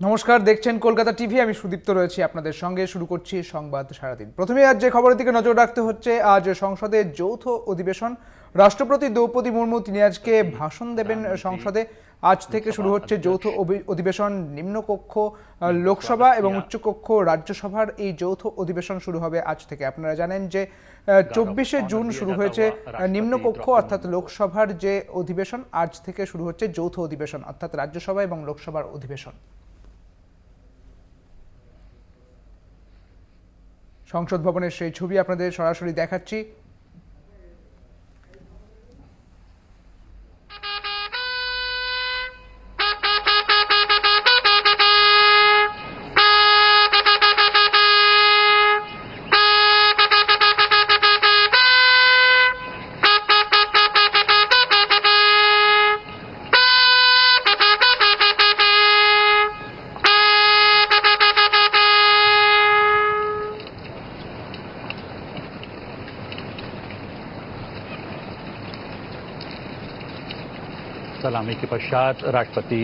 নমস্কার, দেখছেন কলকাতা টিভি। আমি সুদীপ্ত রয়েছি আপনাদের সঙ্গে। শুরু করছি সংবাদ সারাদিন। প্রথমে আজ যে খবরের দিকে নজর রাখতে হচ্ছে, আজ সংসদের যৌথ অধিবেশন। রাষ্ট্রপতি দ্রৌপদী মুর্মু তিনি আজকে ভাষণ দেবেন সংসদে। আজ থেকে শুরু হচ্ছে যৌথ অধিবেশন। নিম্নকক্ষ লোকসভা এবং উচ্চকক্ষ রাজ্যসভার এই যৌথ অধিবেশন শুরু হবে আজ থেকে। আপনারা জানেন যে 24শে জুন শুরু হয়েছে নিম্নকক্ষ অর্থাৎ লোকসভার যে অধিবেশন। আজ থেকে শুরু হচ্ছে যৌথ অধিবেশন অর্থাৎ রাজ্যসভা এবং লোকসভার অধিবেশন। সংসদ ভবনের সেই ছবি আপনাদের সরাসরি দেখাচ্ছি। सलामी के पश्चात राष्ट्रपति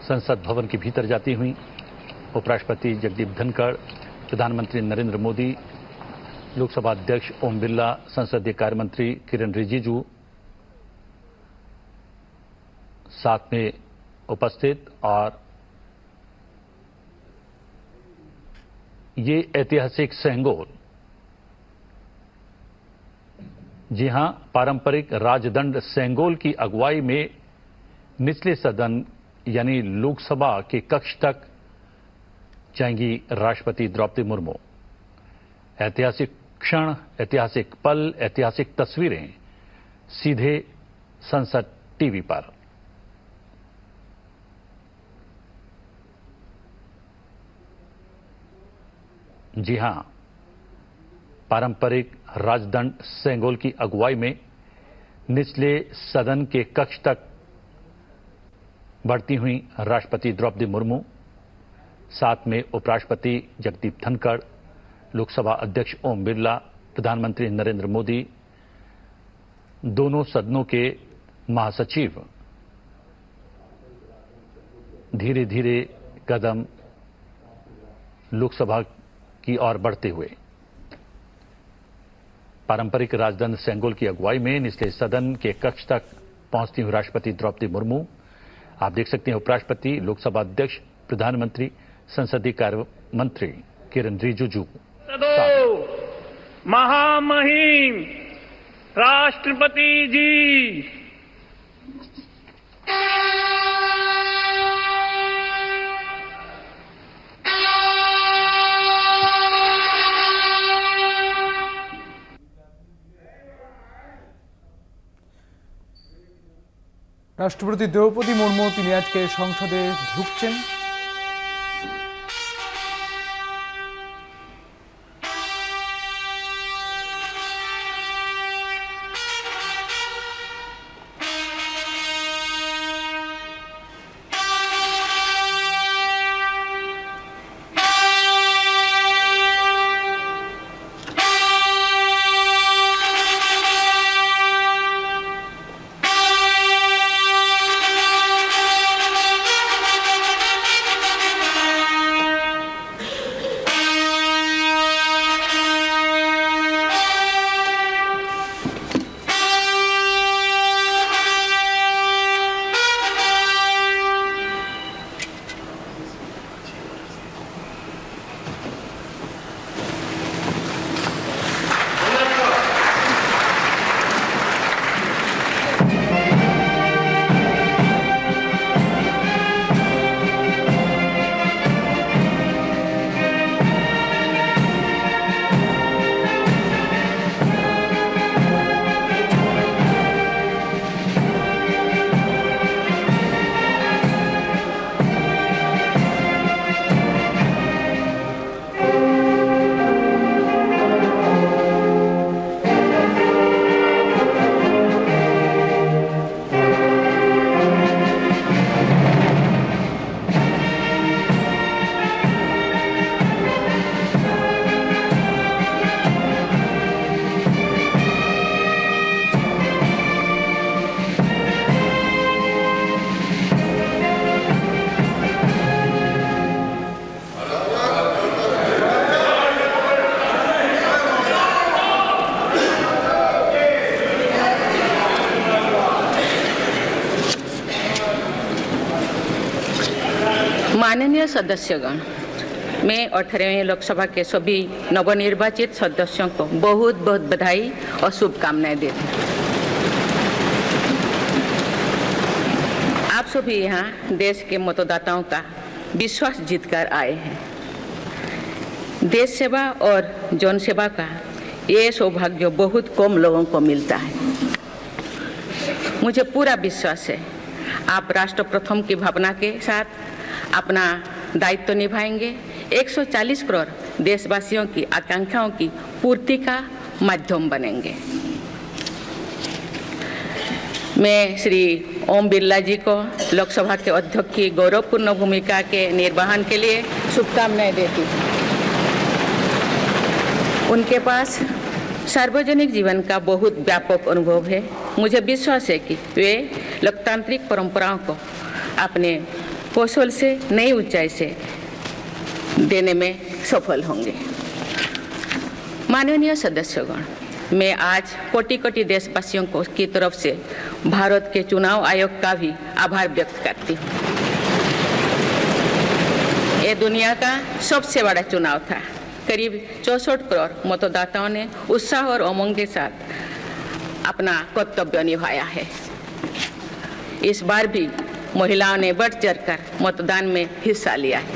संसद भवन के भीतर जाती हुई। उपराष्ट्रपति जगदीप धनखड़, प्रधानमंत्री नरेंद्र मोदी, लोकसभा अध्यक्ष ओम बिरला, संसदीय कार्य मंत्री किरेन रिजिजू साथ में उपस्थित। और ये ऐतिहासिक सेंगोल, जी हां, पारंपरिक राजदंड सेंगोल की अगुवाई में निचले सदन यानी लोकसभा के कक्ष तक जाएंगी राष्ट्रपति द्रौपदी मुर्मू। ऐतिहासिक क्षण, ऐतिहासिक पल, ऐतिहासिक तस्वीरें सीधे संसद टीवी पर। जी हां, पारंपरिक राजदंड सेंगोल की अगुवाई में निचले सदन के कक्ष तक बढ़ती हुई राष्ट्रपति द्रौपदी मुर्मू, साथ में उपराष्ट्रपति जगदीप धनखड़, लोकसभा अध्यक्ष ओम बिरला, प्रधानमंत्री नरेंद्र मोदी, दोनों सदनों के महासचिव धीरे धीरे कदम लोकसभा की ओर बढ़ते हुए। पारंपरिक राजदंड सेंगोल की अगुवाई में निचले सदन के कक्ष तक पहुंचती हुई राष्ट्रपति द्रौपदी मुर्मू। आप देख सकते हैं उपराष्ट्रपति, लोकसभा अध्यक्ष, प्रधानमंत्री, संसदीय कार्य मंत्री किरेन रिजिजू। महामहिम राष्ट्रपति जी, রাষ্ট্রপতি দ্রৌপদী মুর্মু তিনি আজকে সংসদে ঢুকছেন। माननीय सदस्यगण, मैं 18वें लोकसभा के सभी नवनिर्वाचित सदस्यों को बहुत बहुत बधाई और शुभकामनाएं देती हूँ। आप सभी यहाँ देश के मतदाताओं का विश्वास जीतकर आए हैं। देश सेवा और जन सेवा का ये सौभाग्य बहुत कम लोगों को मिलता है। मुझे पूरा विश्वास है आप राष्ट्र प्रथम की भावना के साथ अपना दायित्व निभाएंगे, 140 करोड़ देशवासियों की आकांक्षाओं की पूर्ति का माध्यम बनेंगे। मैं श्री ओम बिरला जी को लोकसभा के अध्यक्ष की गौरवपूर्ण भूमिका के निर्वहन के लिए शुभकामनाएं देती हूँ। उनके पास सार्वजनिक जीवन का बहुत व्यापक अनुभव है। मुझे विश्वास है कि वे लोकतांत्रिक परंपराओं को अपने कौशल से नई ऊंचाई से देने में सफल होंगे। माननीय सदस्यगण, मैं आज कोटि कोटि देशवासियों को की तरफ से भारत के चुनाव आयोग का भी आभार व्यक्त करती हूँ। ये दुनिया का सबसे बड़ा चुनाव था। करीब 64 करोड़ मतदाताओं ने उत्साह और उमंग के साथ अपना कर्तव्य निभाया है। इस बार भी महिलाओं ने बढ़ चढ़कर मतदान में हिस्सा लिया है।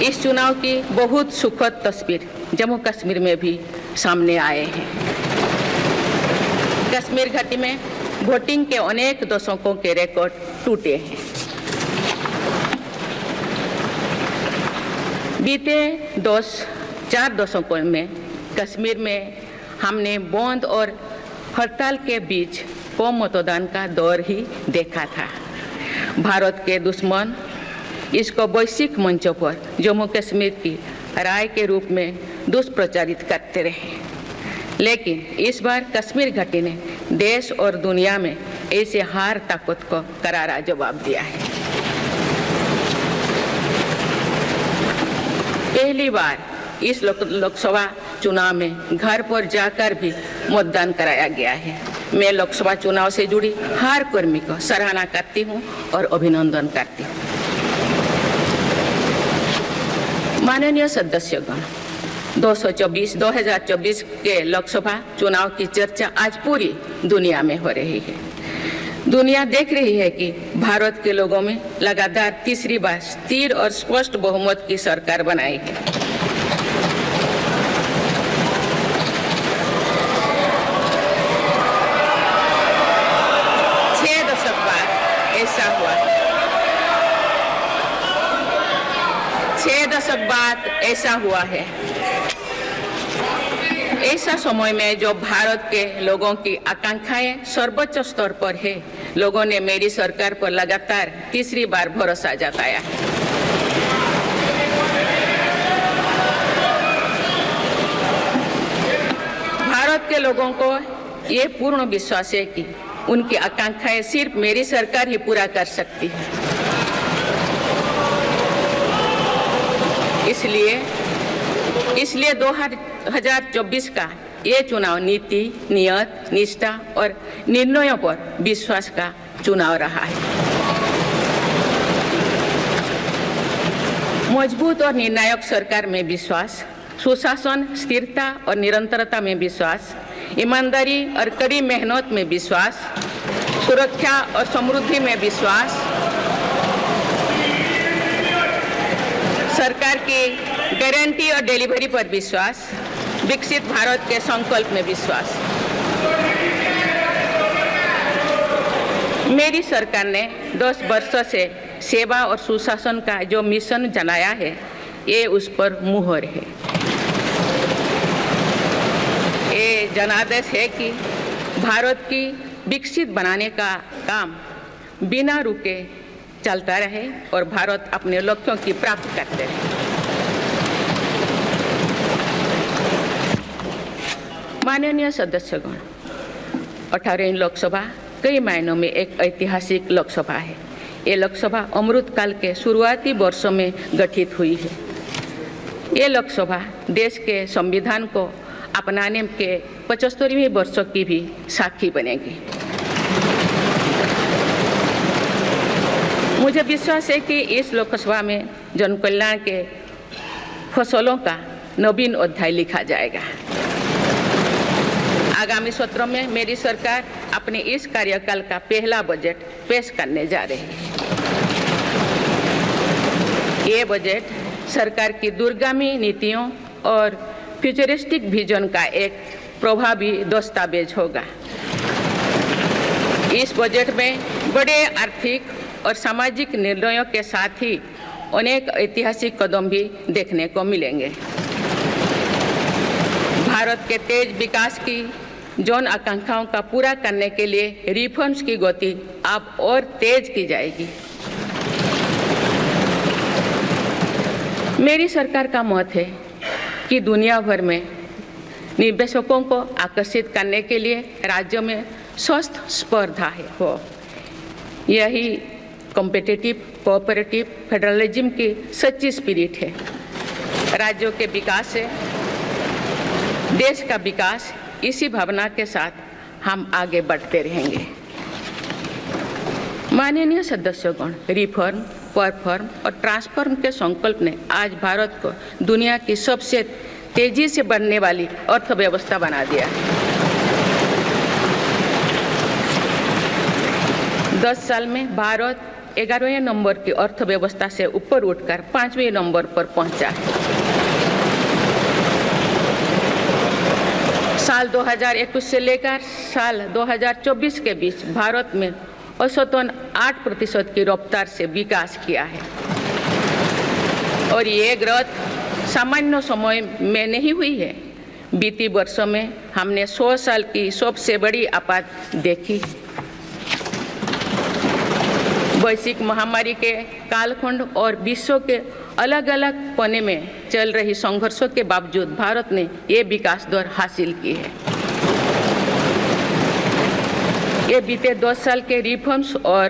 इस चुनाव की बहुत सुखद तस्वीर जम्मू कश्मीर में भी सामने आए हैं। कश्मीर घाटी में वोटिंग के अनेक दशकों के रिकॉर्ड टूटे हैं। बीते 4 दशकों में कश्मीर में हमने बंद और हड़ताल के बीच कम मतदान का दौर ही देखा था। भारत के दुश्मन इसको वैश्विक मंचों पर जम्मू कश्मीर की राय के रूप में दुष्प्रचारित करते रहे, लेकिन इस बार कश्मीर घाटी ने देश और दुनिया में ऐसे हार ताकत को करारा जवाब दिया है। पहली बार इस लोकसभा चुनाव में घर पर जाकर भी मतदान कराया गया है। मैं लोकसभा चुनाव से जुड़ी हर कर्मी को सराहना करती हूं और अभिनंदन करती हूं। माननीय सदस्यगण, 2024 के लोकसभा चुनाव की चर्चा आज पूरी दुनिया में हो रही है। दुनिया देख रही है कि भारत के लोगों में लगातार तीसरी बार स्थिर और स्पष्ट बहुमत की सरकार बनाई है। छह दशक बाद ऐसा हुआ है। ऐसा समय में जो भारत के लोगों की आकांक्षाएं सर्वोच्च स्तर पर है, लोगों ने मेरी सरकार पर लगातार तीसरी बार भरोसा जताया है। भारत के लोगों को ये पूर्ण विश्वास है कि उनकी आकांक्षाएं सिर्फ मेरी सरकार ही पूरा कर सकती है। इसलिए 2024 का ये चुनाव नीति, नियत, निष्ठा और निर्णयों पर विश्वास का चुनाव रहा है। मजबूत और निर्णायक सरकार में विश्वास, सुशासन, स्थिरता और निरंतरता में विश्वास, ईमानदारी और कड़ी मेहनत में विश्वास, सुरक्षा और समृद्धि में विश्वास, सरकार की गारंटी और डिलीवरी पर विश्वास, विकसित भारत के संकल्प में विश्वास। मेरी सरकार ने 10 वर्षों से सेवा और सुशासन का जो मिशन चलाया है, ये उस पर मुहर है। ये जनादेश है कि भारत की विकसित बनाने का काम बिना रुके चलता रहे और भारत अपने लक्ष्यों की प्राप्ति करते रहे। माननीय सदस्यगण, 18वीं लोकसभा कई मायनों में एक ऐतिहासिक लोकसभा है। ये लोकसभा अमृतकाल के शुरुआती वर्षों में गठित हुई है। ये लोकसभा देश के संविधान को अपनाने के 75वें वर्षों की भी साक्षी बनेगी। मुझे विश्वास है कि इस लोकसभा में जन कल्याण के फसलों का नवीन अध्याय लिखा जाएगा। आगामी सत्रों में मेरी सरकार अपने इस कार्यकाल का पहला बजट पेश करने जा रही है। ये बजट सरकार की दूरगामी नीतियों और फ्यूचरिस्टिक विजन का एक प्रभावी दस्तावेज होगा। इस बजट में बड़े आर्थिक और सामाजिक निर्णयों के साथ ही अनेक ऐतिहासिक कदम भी देखने को मिलेंगे। भारत के तेज विकास की जन आकांक्षाओं का पूरा करने के लिए रिफॉर्म्स की गति अब और तेज की जाएगी। मेरी सरकार का मत है कि दुनिया भर में निवेशकों को आकर्षित करने के लिए राज्यों में स्वस्थ स्पर्धा हो। यही कॉम्पिटिटिव कोऑपरेटिव फेडरलिज्म की सच्ची स्पिरिट है। राज्यों के विकास से देश का विकास, इसी भावना के साथ हम आगे बढ़ते रहेंगे। माननीय सदस्यगण, रिफॉर्म, परफॉर्म और ट्रांसफॉर्म के संकल्प ने आज भारत को दुनिया की सबसे तेजी से बढ़ने वाली अर्थव्यवस्था बना दिया है। 10 साल में भारत 11वें नंबर की अर्थव्यवस्था से ऊपर उठकर 5वें नंबर पर पहुंचा है। साल 2021 से लेकर साल 2024 के बीच भारत में औसतन 8% की रफ्तार से विकास किया है और ये ग्रोथ सामान्य समय में नहीं हुई है। बीती वर्षों में हमने 100 साल की सबसे बड़ी आपात देखी। वैश्विक महामारी के कालखंड और विश्व के अलग अलग कोने में चल रही संघर्षों के बावजूद भारत ने ये विकास दर हासिल की है। ये बीते 10 साल के रिफॉर्म्स और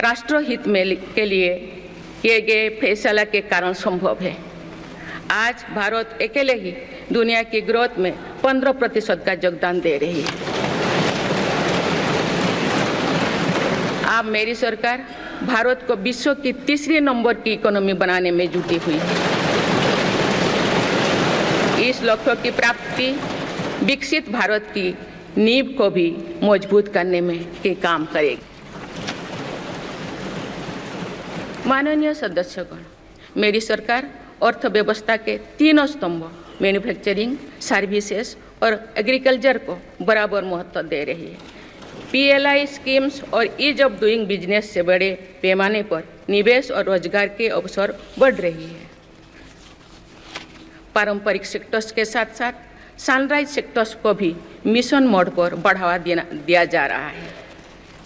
राष्ट्रहित में के लिए किए गए फैसला के कारण संभव है। आज भारत अकेले ही दुनिया की ग्रोथ में 15% का योगदान दे रही है। अब मेरी सरकार भारत को विश्व की 3रे नंबर की इकोनॉमी बनाने में जुटी हुई है। इस लक्ष्य की प्राप्ति विकसित भारत की नींव को भी मजबूत करने में के काम करेगी। माननीय सदस्यगण, मेरी सरकार अर्थव्यवस्था के 3 स्तंभ मैन्युफैक्चरिंग, सर्विसेज और एग्रीकल्चर को बराबर महत्व दे रही है। PLI स्कीम्स और ईज ऑफ डूइंग बिजनेस से बड़े पैमाने पर निवेश और रोजगार के अवसर बढ़ रही है। पारंपरिक सेक्टर्स के साथ साथ सनराइज सेक्टर्स को भी मिशन मोड पर बढ़ावा दिया जा रहा है।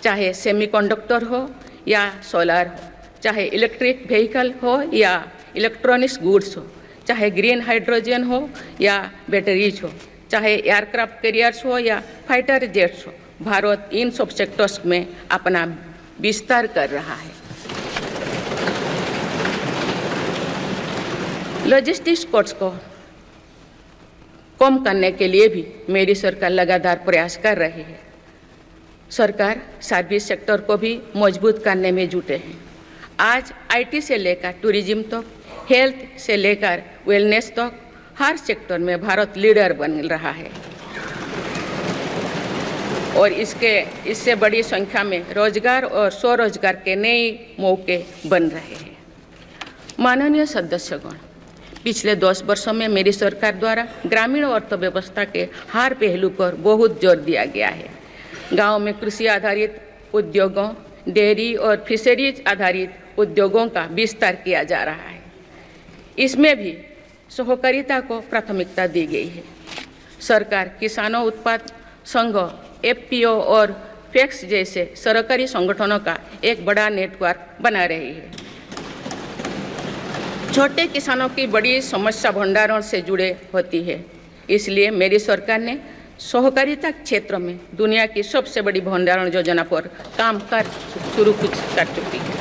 चाहे सेमीकंडक्टर हो या सोलर हो, चाहे इलेक्ट्रिक व्हीकल हो या इलेक्ट्रॉनिक्स गुड्स हो, चाहे ग्रीन हाइड्रोजन हो या बैटरीज हो, चाहे एयरक्राफ्ट कैरियर्स हो या फाइटर जेट्स हो, भारत इन सब सेक्टर्स में अपना विस्तार कर रहा है। लॉजिस्टिक्स कॉस्ट को कम करने के लिए भी मेरी सरकार लगातार प्रयास कर रही है। सरकार सर्विस सेक्टर को भी मजबूत करने में जुटे हैं। आज IT से लेकर टूरिज्म तक, हेल्थ से लेकर वेलनेस तक हर सेक्टर में भारत लीडर बन रहा है और इससे बड़ी संख्या में रोजगार और स्वरोजगार के नए मौके बन रहे हैं। माननीय सदस्यगण, पिछले 10 वर्षों में मेरी सरकार द्वारा ग्रामीण अर्थव्यवस्था के हर पहलू पर बहुत जोर दिया गया है। गांव में कृषि आधारित उद्योगों, डेयरी और फिशरीज आधारित उद्योगों का विस्तार किया जा रहा है। इसमें भी सहकारिता को प्राथमिकता दी गई है। सरकार किसानों उत्पाद संघ, FPO और FACTS जैसे सरकारी संगठनों का एक बड़ा नेटवर्क बना रही है। छोटे किसानों की बड़ी समस्या भंडारण से जुड़े होती है, इसलिए मेरी सरकार ने सहकारिता क्षेत्र में दुनिया की सबसे बड़ी भंडारण योजना पर काम शुरू कर चुकी है।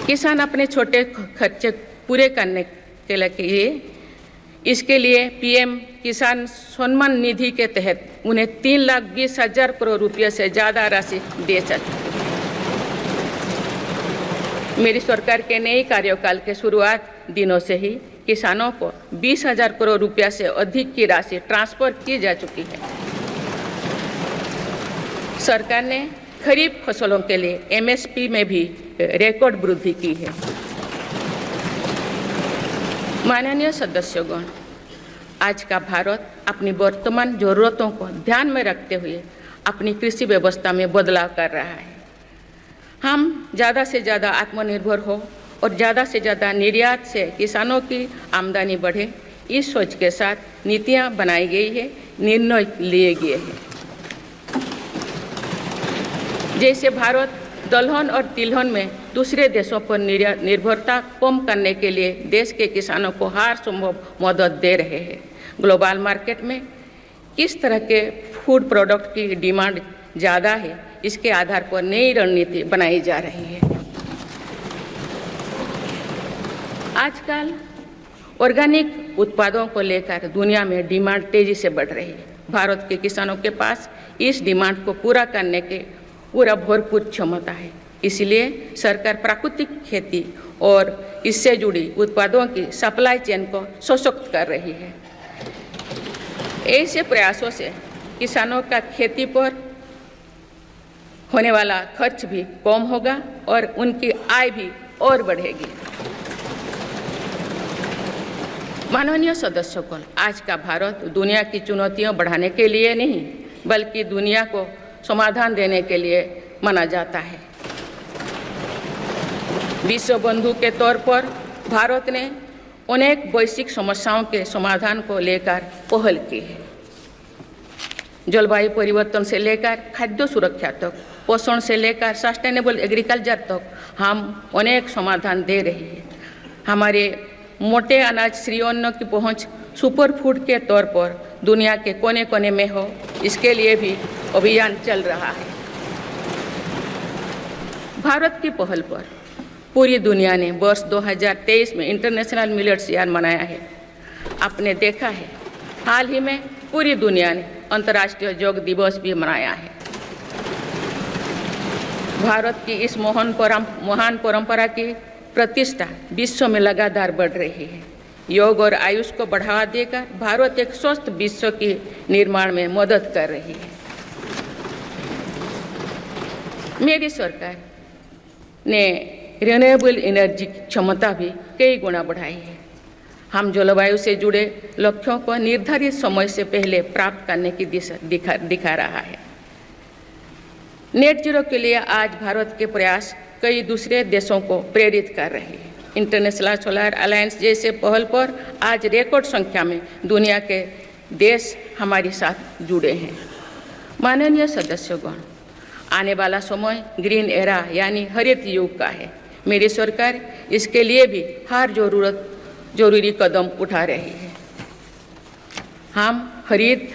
किसान अपने छोटे खर्चे पूरे करने के लिए इसके लिए PM किसान सम्मान निधि के तहत उन्हें 3,20,000 करोड़ रुपये से ज़्यादा राशि दे सकते हैं। मेरी सरकार के नए कार्यकाल के शुरुआत दिनों से ही किसानों को 20,000 करोड़ रुपया से अधिक की राशि ट्रांसफर की जा चुकी है। सरकार ने खरीफ फसलों के लिए एमएसपी में भी रिकॉर्ड वृद्धि की है। माननीय सदस्यगण, आज का भारत अपनी वर्तमान जरूरतों को ध्यान में रखते हुए अपनी कृषि व्यवस्था में बदलाव कर रहा है। हम ज़्यादा से ज़्यादा आत्मनिर्भर हो और ज़्यादा से ज़्यादा निर्यात से किसानों की आमदनी बढ़े, इस सोच के साथ नीतियाँ बनाई गई है, निर्णय लिए गए हैं। जैसे भारत दलहन और तिलहन में दूसरे देशों पर निर्भरता कम करने के लिए देश के किसानों को हर संभव मदद दे रहे हैं। ग्लोबल मार्केट में किस तरह के फूड प्रोडक्ट की डिमांड ज़्यादा है, इसके आधार पर नई रणनीति बनाई जा रही है। आजकल ऑर्गेनिक उत्पादों को लेकर दुनिया में डिमांड तेजी से बढ़ रही है। भारत के किसानों के पास इस डिमांड को पूरा करने के पूरा भरपूर क्षमता है। इसलिए सरकार प्राकृतिक खेती और इससे जुड़ी उत्पादों की सप्लाई चेन को सशक्त कर रही है। ऐसे प्रयासों से किसानों का खेती पर होने वाला खर्च भी कम होगा और उनकी आय भी और बढ़ेगी। माननीय सदस्यगण, आज का भारत दुनिया की चुनौतियां बढ़ाने के लिए नहीं बल्कि दुनिया को समाधान देने के लिए माना जाता है। विश्व बंधु के तौर पर भारत ने अनेक वैश्विक समस्याओं के समाधान को लेकर पहल की है। जलवायु परिवर्तन से लेकर खाद्य सुरक्षा तक, पोषण से लेकर सस्टेनेबल एग्रीकल्चर तक हम अनेक समाधान दे रहे हैं। हमारे मोटे अनाज श्री अन्न की पहुंच सुपर फूड के तौर पर दुनिया के कोने कोने में हो, इसके लिए भी अभियान चल रहा है। भारत की पहल पर पूरी दुनिया ने वर्ष 2023 में इंटरनेशनल मिलेट्स ईयर मनाया है। आपने देखा है, हाल ही में पूरी दुनिया ने अंतर्राष्ट्रीय योग दिवस भी मनाया है। भारत की इस महान परंपरा की प्रतिष्ठा विश्व में लगातार बढ़ रही है। योग और आयुष को बढ़ावा देकर भारत एक स्वस्थ विश्व के निर्माण में मदद कर रही है। मेरी सरकार ने रिन्यूएबल एनर्जी की क्षमता भी कई गुना बढ़ाई है। हम जलवायु से जुड़े लक्ष्यों को निर्धारित समय से पहले प्राप्त करने की दिशा दिखा रहा है। नेट जीरो के लिए आज भारत के प्रयास कई दूसरे देशों को प्रेरित कर रहे हैं। इंटरनेशनल सोलर अलायंस जैसे पहल पर आज रिकॉर्ड संख्या में दुनिया के देश हमारे साथ जुड़े हैं। माननीय सदस्यगण, आने वाला समय ग्रीन एरा यानी हरित युग का है। मेरी सरकार इसके लिए भी हर जरूरी कदम उठा रही है। हम हरित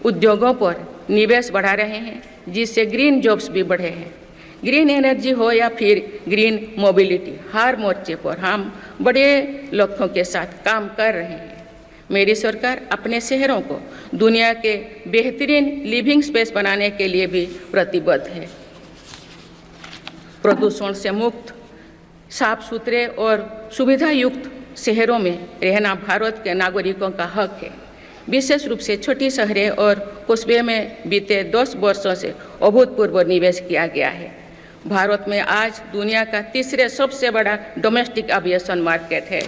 उद्योगों पर निवेश बढ़ा रहे हैं, जिससे ग्रीन जॉब्स भी बढ़े हैं। ग्रीन एनर्जी हो या फिर ग्रीन मोबिलिटी, हर मोर्चे पर हम बड़े लक्ष्यों के साथ काम कर रहे हैं। मेरी सरकार अपने शहरों को दुनिया के बेहतरीन लिविंग स्पेस बनाने के लिए भी प्रतिबद्ध है। प्रदूषण से मुक्त, साफ सुथरे और सुविधा युक्त शहरों में रहना भारत के नागरिकों का हक है। विशेष रूप से छोटी शहरें और कस्बे में बीते 10 वर्षों से अभूतपूर्व निवेश किया गया है। भारत में आज दुनिया का तीसरे सबसे बड़ा डोमेस्टिक एविएशन मार्केट है।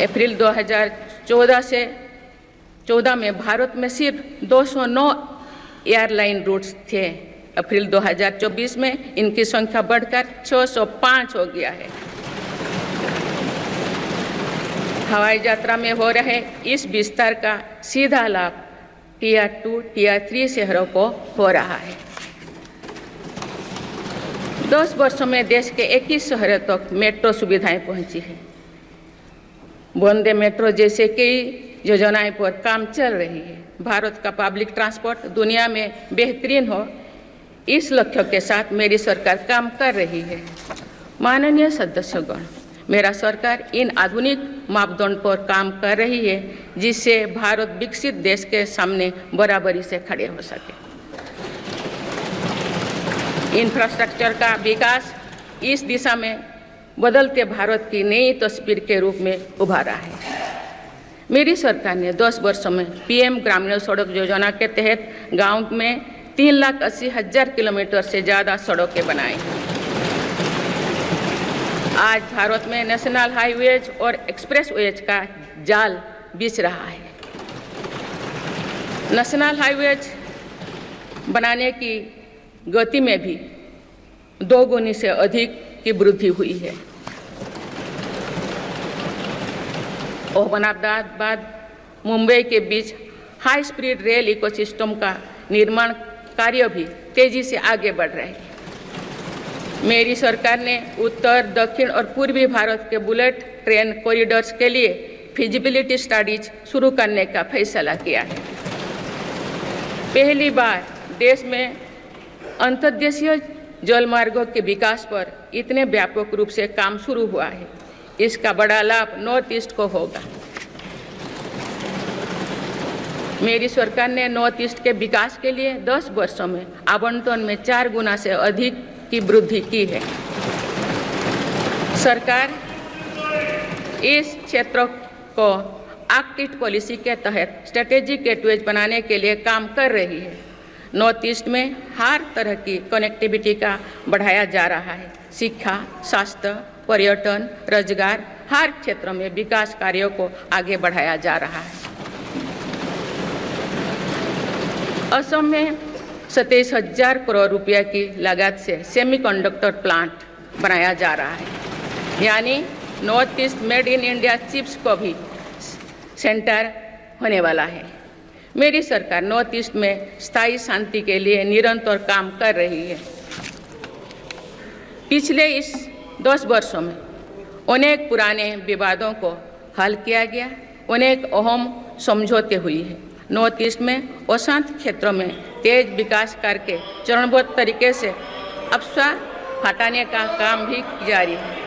अप्रैल 2014 में भारत में सिर्फ 209 एयरलाइन रूट्स थे। अप्रैल 2024 में इनकी संख्या बढ़कर 605 हो गया है। हवाई यात्रा में हो रहे इस विस्तार का सीधा लाभ टियर 2, टियर 3 शहरों को हो रहा है। 10 वर्षों में देश के 21 शहरों तक मेट्रो सुविधाएं पहुंची है। वंदे मेट्रो जैसे कई योजनाएं पर काम चल रही है। भारत का पब्लिक ट्रांसपोर्ट दुनिया में बेहतरीन हो, इस लक्ष्य के साथ मेरी सरकार काम कर रही है। माननीय सदस्यगण, मेरा सरकार इन आधुनिक मापदंड पर काम कर रही है, जिससे भारत विकसित देश के सामने बराबरी से खड़े हो सके। इंफ्रास्ट्रक्चर का विकास इस दिशा में बदलते भारत की नई तस्वीर के रूप में उभारा है। मेरी सरकार ने 10 वर्षों में पीएम ग्रामीण सड़क योजना के तहत गांव में 3,80,000 किलोमीटर से ज़्यादा सड़कें बनाई। आज भारत में नेशनल हाईवेज और एक्सप्रेसवेज का जाल बिछ रहा है। नेशनल हाईवेज बनाने की गति में भी 2 गुनी से अधिक की वृद्धि हुई है। अहमदाबाद मुंबई के बीच हाई स्पीड रेल इकोसिस्टम का निर्माण कार्य भी तेजी से आगे बढ़ रहा है। मेरी सरकार ने उत्तर, दक्षिण और पूर्वी भारत के बुलेट ट्रेन कॉरिडोर्स के लिए फिजिबिलिटी स्टडीज शुरू करने का फैसला किया है। पहली बार देश में अंतर्देशीय जलमार्गों के विकास पर इतने व्यापक रूप से काम शुरू हुआ है। इसका बड़ा लाभ नॉर्थ ईस्ट को होगा। मेरी सरकार ने नॉर्थ ईस्ट के विकास के लिए 10 वर्षों में आवंटन में 4 गुना से अधिक की वृद्धि की है। सरकार इस क्षेत्र को एक्ट ईस्ट पॉलिसी के तहत स्ट्रेटेजिक गेटवेज बनाने के लिए काम कर रही है। नॉर्थ ईस्ट में हर तरह की कनेक्टिविटी का बढ़ाया जा रहा है। शिक्षा, स्वास्थ्य, पर्यटन, रोजगार, हर क्षेत्र में विकास कार्यों को आगे बढ़ाया जा रहा है। असम में 27,000 करोड़ रुपया की लागत से सेमीकंडक्टर प्लांट बनाया जा रहा है। यानी north east made in India chips को भी सेंटर होने वाला है। मेरी सरकार नॉर्थ ईस्ट में स्थायी शांति के लिए निरंतर काम कर रही है। पिछले इस 10 वर्षों में अनेक पुराने विवादों को हल किया गया, अनेक अहम समझौते हुई है। नॉर्थ ईस्ट में अशांत क्षेत्रों में तेज विकास करके चरणबद्ध तरीके से अफवाह हटाने का काम भी जारी है।